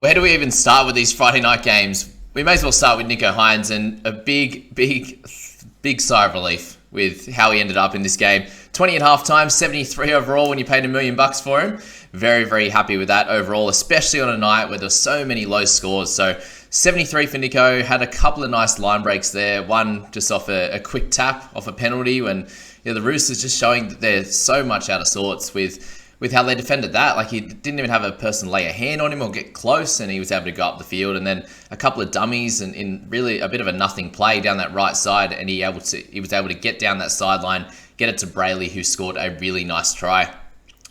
Where do we even start with these Friday night games? We may as well start with Nico Hines and a big sigh of relief with how he ended up in this game. 20 at halftime, 73 overall when you paid $1 million for him. Very, very happy with that overall, especially on a night where there's so many low scores. So 73 for Nico, had a couple of nice line breaks there. One just off a quick tap, off a penalty, when the Roosters just showing that they're so much out of sorts with how they defended that. Like, he didn't even have a person lay a hand on him or get close, and he was able to go up the field. And then a couple of dummies and in really a bit of a nothing play down that right side, and he was able to get down that sideline, get it to Brayley, who scored a really nice try.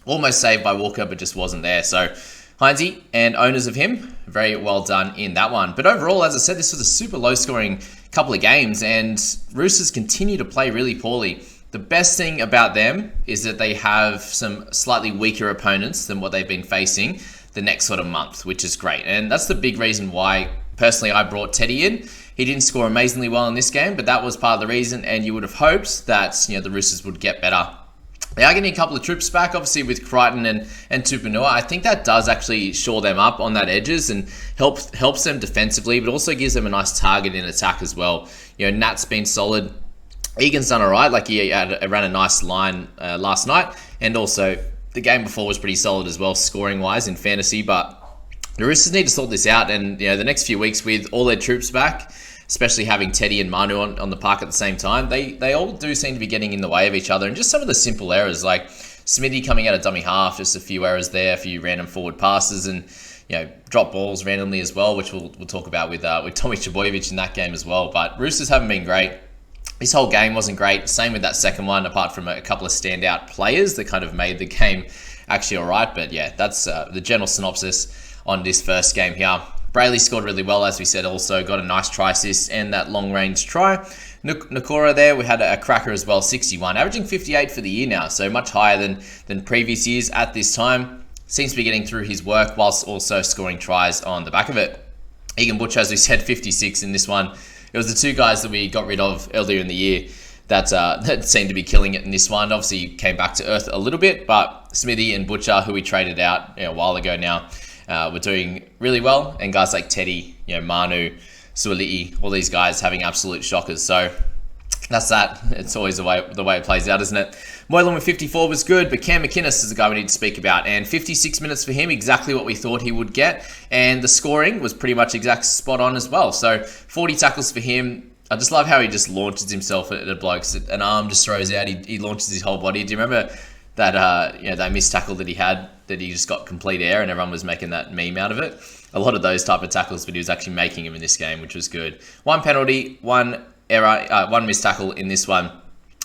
Almost saved by Walker, but just wasn't there. So Heinze and owners of him, very well done in that one. But overall, as I said, this was a super low-scoring couple of games, and Roosters continue to play really poorly. The best thing about them is that they have some slightly weaker opponents than what they've been facing the next sort of month, which is great. And that's the big reason why, personally, I brought Teddy in. He didn't score amazingly well in this game, but that was part of the reason, and you would have hoped that the Roosters would get better. They are getting a couple of troops back, obviously, with Crichton and Tupanua. I think that does actually shore them up on that edges and helps them defensively, but also gives them a nice target in attack as well. Nat's been solid. Egan's done all right. Like, he ran a nice line last night, and also the game before was pretty solid as well, scoring-wise in fantasy. But the Roosters need to sort this out, and the next few weeks with all their troops back, especially having Teddy and Manu on the park at the same time, they all do seem to be getting in the way of each other. And just some of the simple errors, like Smithy coming out of dummy half, just a few errors there, a few random forward passes, and drop balls randomly as well, which we'll talk about with Tommy Trbojevic in that game as well. But Roosters haven't been great. This whole game wasn't great. Same with that second one, apart from a couple of standout players that kind of made the game actually all right. But yeah, that's the general synopsis on this first game here. Brayley scored really well, as we said, also got a nice try assist and that long-range try. Nakora there, we had a cracker as well, 61, averaging 58 for the year now, so much higher than previous years at this time. Seems to be getting through his work whilst also scoring tries on the back of it. Egan Butcher, as we said, 56 in this one. It was the two guys that we got rid of earlier in the year that seemed to be killing it in this one. Obviously, came back to earth a little bit, but Smithy and Butcher, who we traded out a while ago now, were doing really well. And guys like Teddy, Manu, Suoli'i, all these guys having absolute shockers. So that's that. It's always the way it plays out, isn't it? Moylan with 54 was good, but Cam McInnes is the guy we need to speak about. And 56 minutes for him, exactly what we thought he would get. And the scoring was pretty much exact spot on as well. So 40 tackles for him. I just love how he just launches himself at a bloke. An arm just throws out. He launches his whole body. Do you remember that that missed tackle that he had, that he just got complete air and everyone was making that meme out of it? A lot of those type of tackles, but he was actually making them in this game, which was good. One penalty, one error, one missed tackle in this one.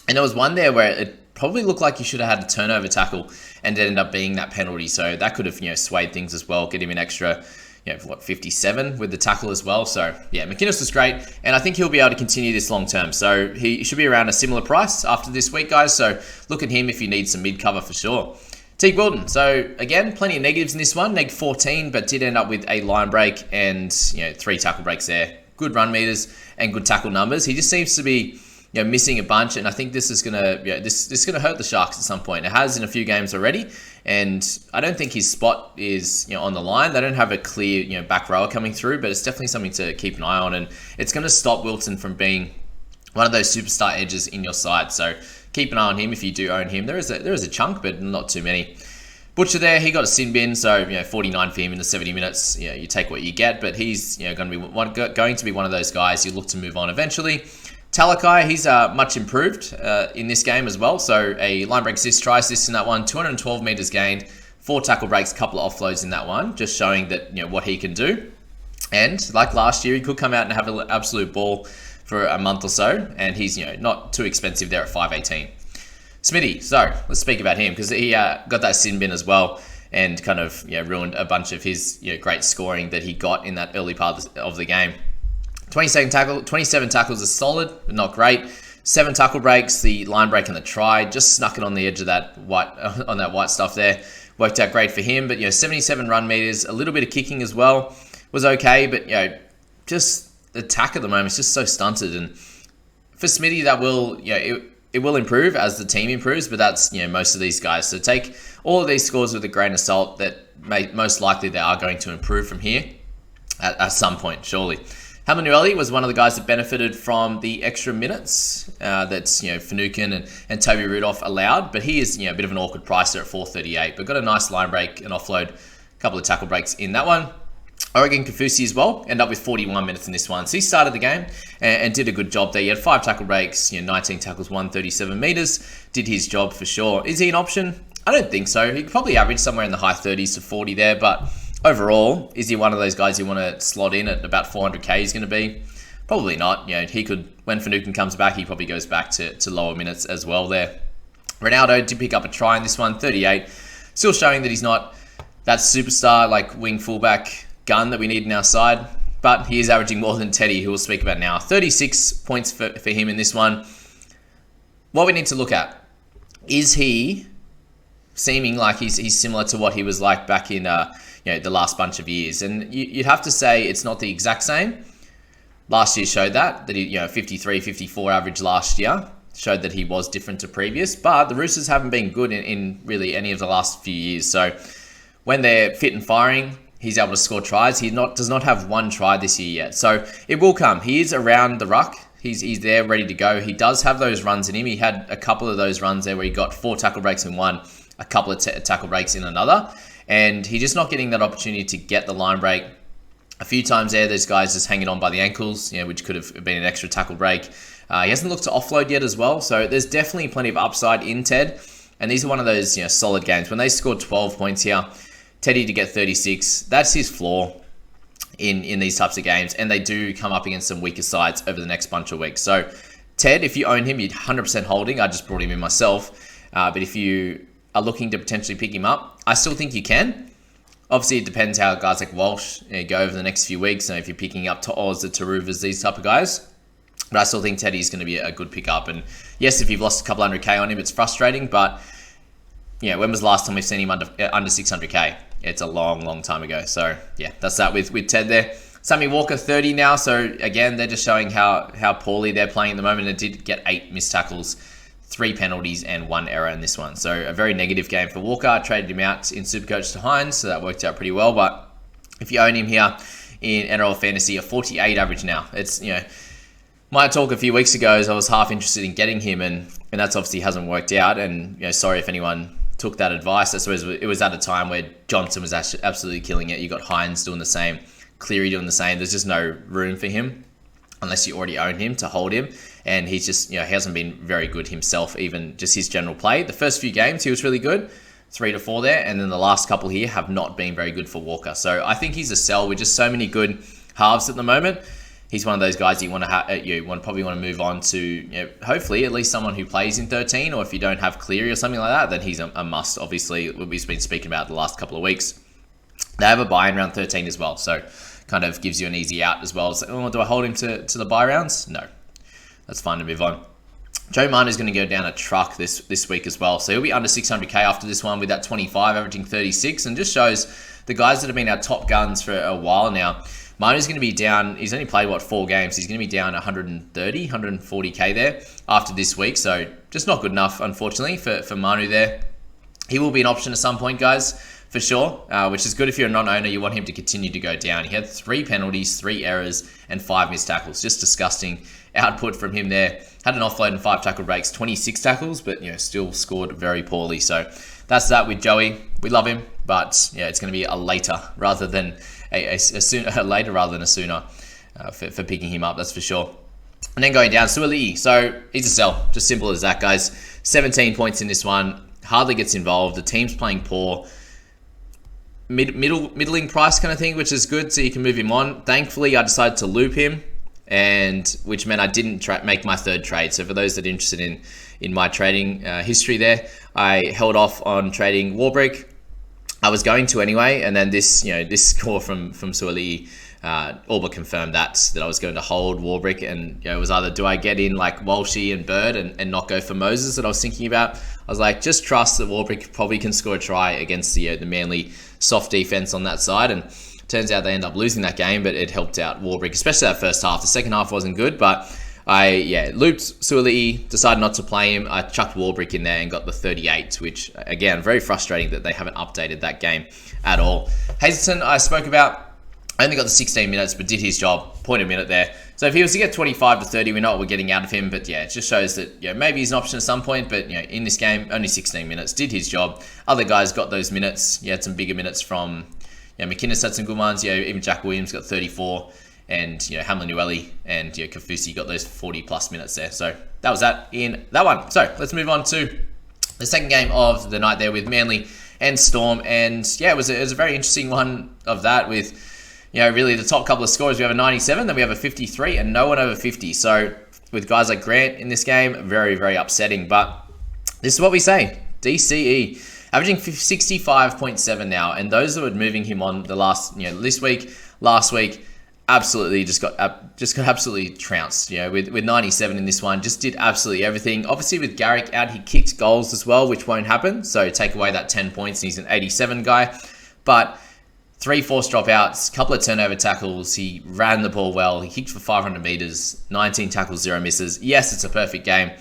And there was one there where it probably looked like he should have had a turnover tackle, and it ended up being that penalty. So that could have swayed things as well, get him an extra 57 with the tackle as well. So yeah, McInnes was great, and I think he'll be able to continue this long term. So he should be around a similar price after this week, guys. So look at him if you need some mid cover for sure. Teague Wilton. So again, plenty of negatives in this one. Neg 14, but did end up with a line break and 3 tackle breaks there. Good run meters and good tackle numbers. He just seems to be missing a bunch, and I think this is gonna this is gonna hurt the Sharks at some point. It has in a few games already, and I don't think his spot is on the line. They don't have a clear back rower coming through, but it's definitely something to keep an eye on, and it's going to stop Wilton from being one of those superstar edges in your side. So keep an eye on him if you do own him. There is a chunk, but not too many. Butcher there, he got a sin bin, so 49 for him in the 70 minutes. You take what you get, but he's going to be one of those guys you look to move on eventually. Talakai, he's much improved in this game as well. So a line break assist, try assist in that one, 212 meters gained, 4 tackle breaks, couple of offloads in that one, just showing that what he can do. And like last year, he could come out and have an absolute ball for a month or so, and he's not too expensive there at 518. Smithy, so let's speak about him, because he got that sin bin as well, and kind of ruined a bunch of his great scoring that he got in that early part of the game. 27 tackles is solid, but not great. 7 tackle breaks, the line break and the try, just snuck it on the edge of that white stuff there. Worked out great for him, but 77 run meters, a little bit of kicking as well was okay, but just the attack at the moment is just so stunted. And for Smithy, that will it will improve as the team improves, but that's, most of these guys. So take all of these scores with a grain of salt. That most likely they are going to improve from here at some point, surely. Hamlin was one of the guys that benefited from the extra minutes that's Finucane and Toby Rudolph allowed, but he is a bit of an awkward price there at 438, but got a nice line break and offload, a couple of tackle breaks in that one. Oregon Kafusi as well, ended up with 41 minutes in this one. So he started the game and did a good job there. He had 5 tackle breaks, 19 tackles, 137 meters. Did his job for sure. Is he an option? I don't think so. He could probably average somewhere in the high 30s to 40 there, but overall, is he one of those guys you want to slot in at about 400k he's going to be? Probably not. He could, when Finucane comes back, he probably goes back to lower minutes as well there. Ronaldo did pick up a try in this one, 38. Still showing that he's not that superstar, like wing fullback gun that we need in our side, but he is averaging more than Teddy, who we'll speak about now. 36 points for him in this one. What we need to look at, is he seeming like he's similar to what he was like back in the last bunch of years? And you'd have to say it's not the exact same. Last year showed that he 53, 54 average last year showed that he was different to previous, but the Roosters haven't been good in really any of the last few years. So when they're fit and firing, he's able to score tries. He does not have one try this year yet. So it will come. He is around the ruck. He's there ready to go. He does have those runs in him. He had a couple of those runs there where he got 4 tackle breaks in one, a couple of tackle breaks in another. And he's just not getting that opportunity to get the line break. A few times there, there's guys just hanging on by the ankles, which could have been an extra tackle break. He hasn't looked to offload yet as well. So there's definitely plenty of upside in Ted. And these are one of those solid games. When they scored 12 points here, Teddy to get 36, that's his floor in these types of games. And they do come up against some weaker sides over the next bunch of weeks. So Ted, if you own him, you're 100% holding. I just brought him in myself. But if you are looking to potentially pick him up, I still think you can. Obviously, it depends how guys like Walsh go over the next few weeks. And if you're picking up to Oz, the Taruvas, these type of guys. But I still think Teddy's going to be a good pickup. And yes, if you've lost a couple 100k on him, it's frustrating. But when was the last time we've seen him under 600k? It's a long, long time ago. So yeah, that's that with Ted there. Sammy Walker, 30 now. So again, they're just showing how poorly they're playing at the moment. It did get 8 missed tackles, 3 penalties, and 1 error in this one. So a very negative game for Walker. I traded him out in Supercoach to Hines, so that worked out pretty well. But if you own him here in NRL Fantasy, a 48 average now. It's, my talk a few weeks ago is I was half interested in getting him, and that's obviously hasn't worked out. And sorry if anyone took that advice. I suppose it was at a time where Johnson was absolutely killing it. You got Hines doing the same, Cleary doing the same. There's just no room for him unless you already own him to hold him. And he's just, he hasn't been very good himself, even just his general play. The first few games, he was really good, 3 to 4 there. And then the last couple here have not been very good for Walker. So I think he's a sell with just so many good halves at the moment. He's one of those guys you want to probably want to move on to, hopefully at least someone who plays in 13, or if you don't have Cleary or something like that, then he's a must. Obviously, we've been speaking about the last couple of weeks. They have a buy in round 13 as well, so kind of gives you an easy out as well. So, do I hold him to the buy rounds? No, that's fine to move on. Joe Manu's going to go down a truck this week as well, so he'll be under 600k after this one with that 25, averaging 36, and just shows the guys that have been our top guns for a while now. Manu's going to be down, he's only played, 4 games. He's going to be down 130, 140k there after this week. So just not good enough, unfortunately, for Manu there. He will be an option at some point, guys, for sure, which is good if you're a non-owner. You want him to continue to go down. He had 3 penalties, 3 errors, and 5 missed tackles. Just disgusting output from him there. Had an offload and 5 tackle breaks, 26 tackles, but still scored very poorly. So that's that with Joey. We love him, but it's going to be a later rather than a later rather than a sooner for picking him up, that's for sure. And then going down, Suali'i. So he's a sell, just simple as that, guys. 17 points in this one, hardly gets involved. The team's playing poor. Middling price kind of thing, which is good, so you can move him on. Thankfully, I decided to loop him, and which meant I didn't make my third trade. So for those that are interested in my trading history there, I held off on trading Warbrick. I was going to anyway, and then this score from Suali'i all but confirmed that I was going to hold Warbrick, and it was either do I get in like Walshy and Bird and not go for Moses that I was thinking about. I was like, just trust that Warbrick probably can score a try against the Manly soft defense on that side, and turns out they end up losing that game, but it helped out Warbrick, especially that first half. The second half wasn't good, but Looped Suoli'i, decided not to play him. I chucked Warbrick in there and got the 38, which, again, very frustrating that they haven't updated that game at all. Hazleton, I spoke about, only got the 16 minutes, but did his job. Point a minute there. So if he was to get 25 to 30, we know what we're getting out of him. But yeah, it just shows that maybe he's an option at some point. But in this game, only 16 minutes, did his job. Other guys got those minutes. You had some bigger minutes from McInnes had some good ones. Even Jack Williams got 34. And Hamlin Ueli and Kafusi got those 40 plus minutes there. So that was that in that one. So let's move on to the second game of the night there with Manly and Storm. And it was a very interesting one of that with really the top couple of scores. We have a 97, then we have a 53, and no one over 50. So with guys like Grant in this game, very, very upsetting. But this is what we say. DCE, averaging 65.7 now. And those that were moving him on the last, this week, last week, absolutely just got absolutely trounced. With 97 in this one, just did absolutely everything. Obviously with Garrick out, he kicked goals as well, which won't happen. So take away that 10 points and he's an 87 guy. But 3 forced dropouts, couple of turnover tackles. He ran the ball well. He kicked for 500 meters, 19 tackles, 0 misses. Yes, it's a perfect game,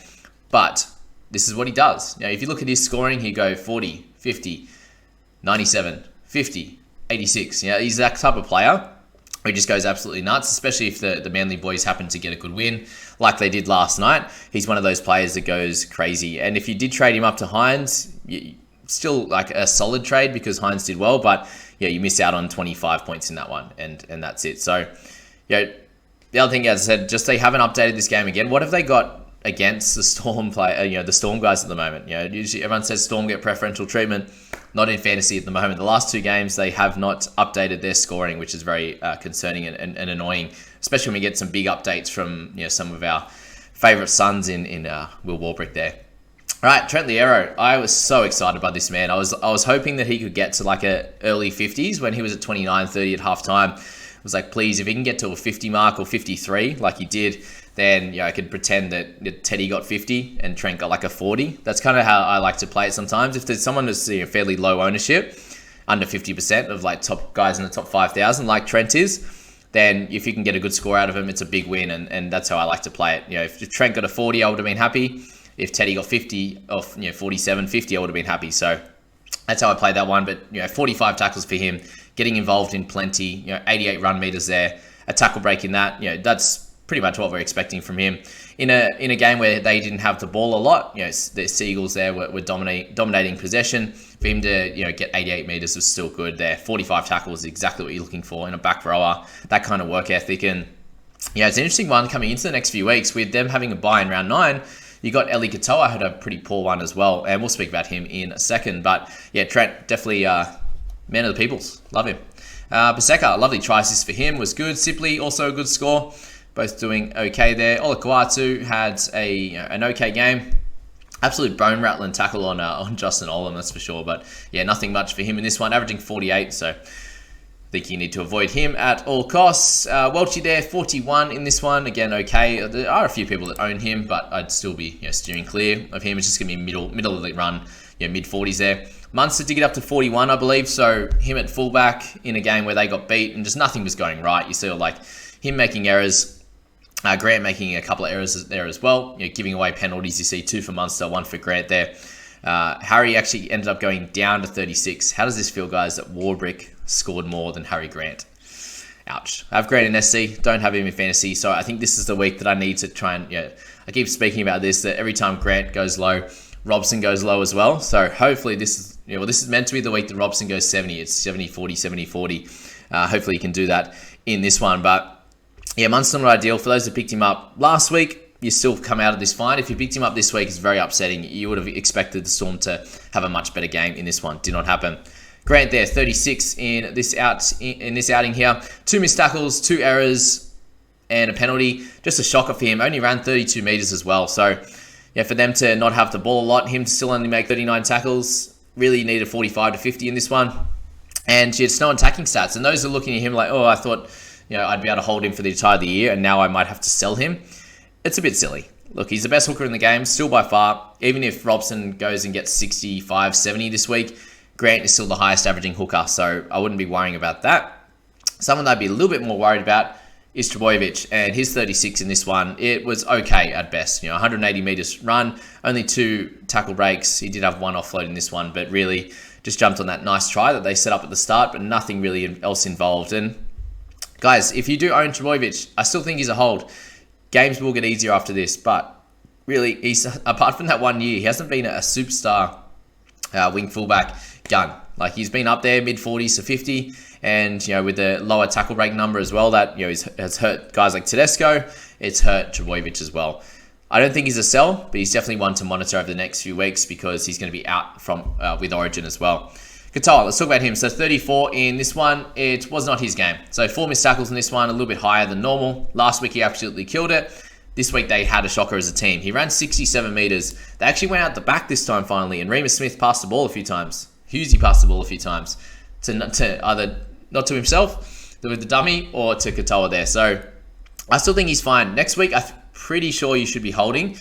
but this is what he does. If you look at his scoring, he go 40, 50, 97, 50, 86. He's that type of player. He just goes absolutely nuts, especially if the Manly boys happen to get a good win like they did last night. He's one of those players that goes crazy. And if you did trade him up to Hines, still like a solid trade because Hines did well, but you miss out on 25 points in that one, and that's it. So, the other thing, as I said, just they haven't updated this game again. What have they got against the Storm play? The Storm guys at the moment. Usually everyone says Storm get preferential treatment. Not in fantasy at the moment. The last 2 games, they have not updated their scoring, which is very concerning and annoying, especially when we get some big updates from some of our favourite sons in Will Warbrick there. All right, Trent Liero. I was so excited by this man. I was hoping that he could get to like a early 50s when he was at 29-30 at halftime. I was like, please, if he can get to a 50 mark or 53 like he did, then I could pretend that Teddy got 50 and Trent got like a 40. That's kind of how I like to play it sometimes. If there's someone who's fairly low ownership, under 50% of like top guys in the top 5,000 like Trent is, then if you can get a good score out of him, it's a big win, and that's how I like to play it. If Trent got a 40, I would have been happy. If Teddy got 50 or 47, 50, I would have been happy. So that's how I played that one. But 45 tackles for him, getting involved in plenty. 88 run meters there, a tackle break in that. That's pretty much what we're expecting from him in a game where they didn't have the ball a lot. The Seagulls there were dominating possession. For him to get 88 meters was still good there. 45 tackles is exactly what you're looking for in a back rower. That kind of work ethic, and it's an interesting one coming into the next few weeks with them having a bye in round 9. You got Eli Katoa, had a pretty poor one as well, and we'll speak about him in a second. But Trent, definitely man of the peoples. Love him. Paseka, lovely try assist for him, was good. Sipley, also a good score. Both doing okay there. Olakuatu had an okay game. Absolute bone-rattling tackle on Justin Olam, that's for sure. But nothing much for him in this one, averaging 48, so I think you need to avoid him at all costs. Welchie there, 41 in this one. Again, okay. There are a few people that own him, but I'd still be steering clear of him. It's just going to be middle of the run, mid-40s there. Munster did get up to 41, I believe, so him at fullback in a game where they got beat and just nothing was going right. You see like him making errors, Grant making a couple of errors there as well, giving away penalties. You see 2 for Munster, 1 for Grant there. Harry actually ended up going down to 36. How does this feel, guys, that Warbrick scored more than Harry Grant? Ouch. I have Grant in SC, don't have him in fantasy, so I think this is the week that I need to try and, I keep speaking about this, that every time Grant goes low, Robson goes low as well. So hopefully this is, this is meant to be the week that Robson goes 70. It's 70-40, 70-40. Hopefully he can do that in this one. But Munster not ideal. For those that picked him up last week, you still come out of this fine. If you picked him up this week, it's very upsetting. You would have expected the Storm to have a much better game in this one. Did not happen. Grant there, 36 in this outing here. 2 missed tackles, 2 errors, and a penalty. Just a shocker for him. Only ran 32 meters as well. So, for them to not have the ball a lot, him to still only make 39 tackles, really needed 45 to 50 in this one. And it's no attacking stats. And those are looking at him like, I thought, I'd be able to hold him for the entire of the year, and now I might have to sell him. It's a bit silly. Look, he's the best hooker in the game, still by far. Even if Robson goes and gets 65, 70 this week, Grant is still the highest averaging hooker, so I wouldn't be worrying about that. Someone that I'd be a little bit more worried about is Trbojevic, and his 36 in this one, it was okay at best. 180 meters run, only 2 tackle breaks. He did have 1 offload in this one, but really just jumped on that nice try that they set up at the start, but nothing really else involved. And guys, if you do own Trbojevic, I still think he's a hold. Games will get easier after this, but really, he's apart from that 1 year, he hasn't been a superstar wing fullback gun. Like, he's been up there mid 40s to 50, and with the lower tackle break number as well, that has hurt guys like Tedesco. It's hurt Trbojevic as well. I don't think he's a sell, but he's definitely one to monitor over the next few weeks because he's going to be out from with Origin as well. Katoa, let's talk about him. So 34 in this one, it was not his game. So 4 missed tackles in this one, a little bit higher than normal. Last week he absolutely killed it. This week they had a shocker as a team. He ran 67 meters. They actually went out the back this time finally, and Remus Smith passed the ball a few times. Hughesy passed the ball a few times to either not to himself with the dummy or to Katoa there. So I still think he's fine. Next week, I'm pretty sure you should be holding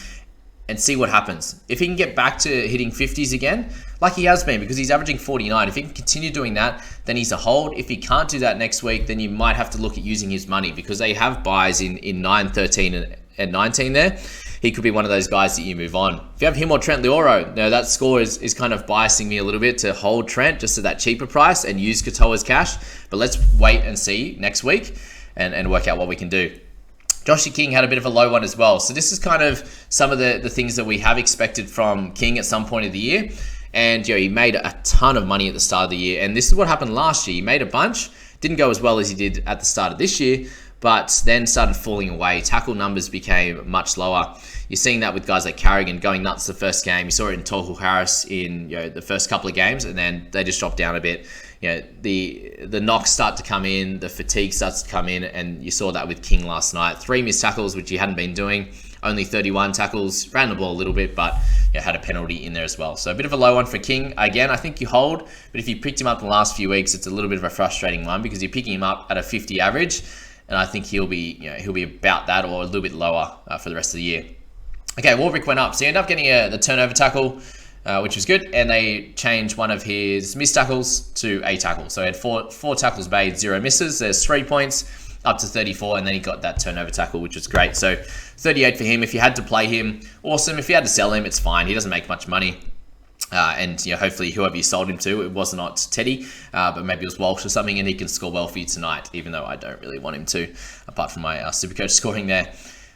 and see what happens. If he can get back to hitting 50s again, like he has been, because he's averaging 49. If he can continue doing that, then he's a hold. If he can't do that next week, then you might have to look at using his money because they have buys in 9, 13, and 19 there. He could be one of those guys that you move on. If you have him or Trent Leoro, that score is kind of biasing me a little bit to hold Trent just at that cheaper price and use Katoa's cash. But let's wait and see next week and work out what we can do. Joshy King had a bit of a low one as well. So this is kind of some of the things that we have expected from King at some point of the year. And he made a ton of money at the start of the year. And this is what happened last year. He made a bunch. Didn't go as well as he did at the start of this year, but then started falling away. Tackle numbers became much lower. You're seeing that with guys like Carrigan going nuts the first game. You saw it in Tohu Harris in the first couple of games, and then they just dropped down a bit. The knocks start to come in, the fatigue starts to come in, and you saw that with King last night. 3 missed tackles, which he hadn't been doing. Only 31 tackles, ran the ball a little bit, but had a penalty in there as well. So a bit of a low one for King. Again, I think you hold, but if you picked him up in the last few weeks, it's a little bit of a frustrating one because you're picking him up at a 50 average, and I think he'll be about that or a little bit lower for the rest of the year. Okay, Warbrick went up, so he ended up getting the turnover tackle, which was good, and they changed one of his missed tackles to a tackle. So he had four tackles made, 0 misses. There's 3 points up to 34, and then he got that turnover tackle, which was great. So 38 for him. If you had to play him, awesome. If you had to sell him, it's fine. He doesn't make much money. And hopefully whoever you sold him to, it was not Teddy, but maybe it was Walsh or something, and he can score well for you tonight, even though I don't really want him to, apart from my Supercoach scoring there.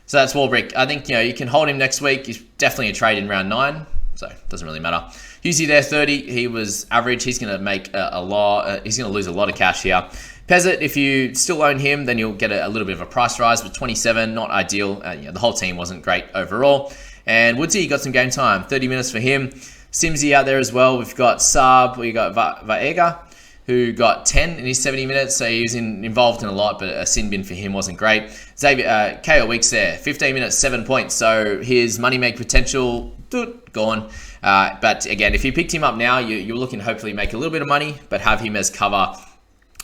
So that's Warbrick. I think you can hold him next week. He's definitely a trade in round 9, so it doesn't really matter. Hughesy there, 30. He was average. He's going to make he's going to lose a lot of cash here. Pezzett, if you still own him, then you'll get a little bit of a price rise, but 27, not ideal. The whole team wasn't great overall. And Woodsy got some game time, 30 minutes for him. Simsy out there as well. We've got Saab, we got Vaega, who got 10 in his 70 minutes, so he was involved in a lot, but a sin bin for him wasn't great. Xavier, KO Weeks there, 15 minutes, 7 points, so his money make potential, gone. But again, if you picked him up now, you're looking to hopefully make a little bit of money, but have him as cover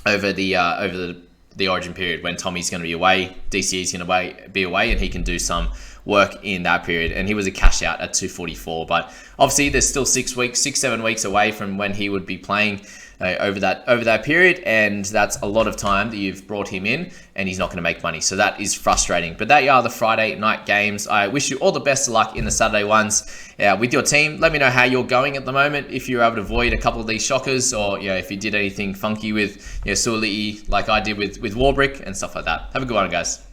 over the Origin period when Tommy's going to be away, DCE's going to be away, and he can do some work in that period. And he was a cash out at 244, but obviously there's still 6-7 weeks away from when he would be playing over that period, and that's a lot of time that you've brought him in, and he's not going to make money. So that is frustrating. But that are the Friday night games. I wish you all the best of luck in the Saturday ones with your team. Let me know how you're going at the moment, if you're able to avoid a couple of these shockers, or if you did anything funky with Suoli'i like I did with Warbrick and stuff like that. Have a good one, guys.